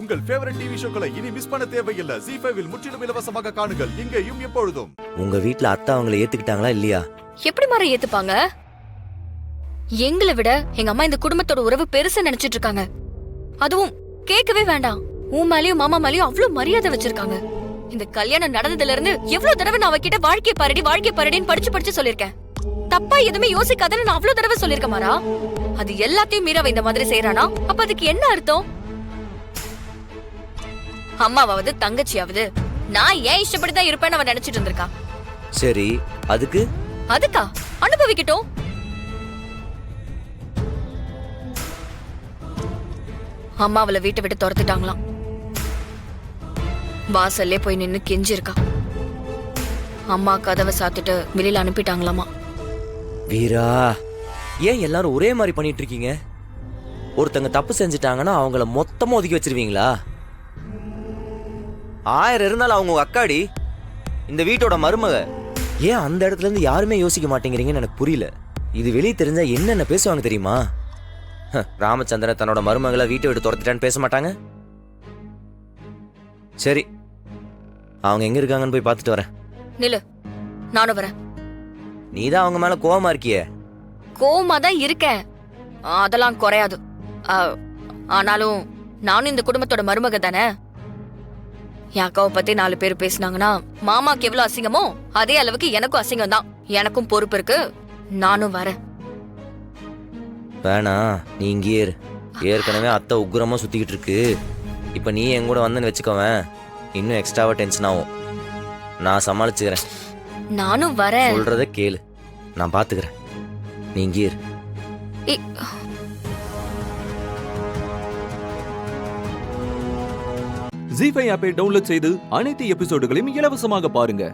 உங்கள் favourite TV ஷோக்களை இனி miss பண்ண தேவையில்லை. ZEE5 இல் முற்றிலும் இலவசமாக காணுங்கள், இங்கேயும் எப்பொழுதும். உங்க வீட்ல அத்தை அவங்களை ஏத்துக்கிட்டாங்களா இல்லையா? எப்படி மாற ஏத்துப்பாங்க? எங்களை விட எங்க அம்மா இந்த குடும்பத்தோட உறவு பெருசா நினைச்சிட்டு இருக்காங்க. அதுவும் கேட்கவே வேண்டாம், உன் மேலயும் மாமா மேலயும் அவ்வளவு மரியாதை வச்சிருக்காங்க. இந்த கல்யாணம் நடந்ததுல இருந்து எவ்வளவு தடவை நான் அவகிட்ட வாழ்க்கை பாரடின்னு படிச்சு சொல்லிருக்கேன். தப்பா எதுவுமே யோசிக்காதன்னு நான் அவ்வளவு தடவை சொல்லிருக்க மாறா. அது எல்லாத்தையும் மீறவ இந்த மாதிரி செய்யறானா? அப்ப அதுக்கு என்ன அர்த்தம்? அம்மாவாவது தங்கச்சியாவது நான் ஏன் இஷ்டப்படிதான் இருப்பேன்னு அவன் நினைச்சிட்டு இருந்திருக்கா. சரி, அதுக்கா அனுபவிக்கட்டும். அம்மா அவளை வீட்டை விட்டு துரத்துட்டாங்களாம். வாசல்லே போய் நின்னு கெஞ்சிருக்கா. அம்மா கதவை சாத்திட்டு வெளியில அனுப்பிட்டாங்களாமா. வீரா, ஏன் எல்லாரும் ஒரே மாதிரி பண்ணிட்டு இருக்கீங்க? ஒருத்தங்க தப்பு செஞ்சுட்டாங்கன்னா அவங்கள மொத்தமா ஒதுக்கி வச்சிருவீங்களா? 1000 இருந்தாலும் அவங்க அக்காடி, இந்த வீட்டோட மருமக. ஏன் அந்த இடத்துல இருந்து யாருமே யோசிக்க மாட்டேங்கிறீங்கன்னு எனக்கு புரியல. இது வெளியே தெரிஞ்சா என்னென்ன பேசுவாங்க தெரியுமா? ராமச்சந்திரன் தன்னோட மருமகளை வீட்டை விட்டு துரத்திட்டான்னு பேச மாட்டாங்க? சரி, அவங்க எங்க இருக்காங்கன்னு போய் பார்த்துட்டு வரேன். நில்லு, நானும் வரேன். நீதான் அவங்க மேல கோவமா இருக்கியே. கோவமா தான் இருக்கேன், அதெல்லாம் குறையாது. ஆனாலும் நானும் இந்த குடும்பத்தோட மருமக தானே. என் அக்காவை பத்தி 4 பேர் பேசினாங்கன்னா மாமாக்கு எவ்வளவு அசிங்கமோ அதே அளவுக்கு எனக்கும் அசிங்கம் தான். எனக்கும் பொறுப்பு இருக்கு, நானும் வரேன். வேணா, நீ இங்கேயே இரு. ஏற்கனவே அத்தை உக்ரமா சுத்திக்கிட்டு இருக்கு. இப்ப நீ என் கூட வந்தன்னு வச்சுக்கோவேன், இன்னும் எக்ஸ்ட்ராவா டென்ஷன் ஆகும். நான் சமாளிச்சுக்கிறேன். நானும் வரேன். சொல்றத கேளு, நான் பாத்துக்கிறேன். நீ இங்கேயே இரு. ZEE5 ஆப்பை டவுன்லோட் செய்து அனைத்து எபிசோடுகளையும் இலவசமாக பாருங்க.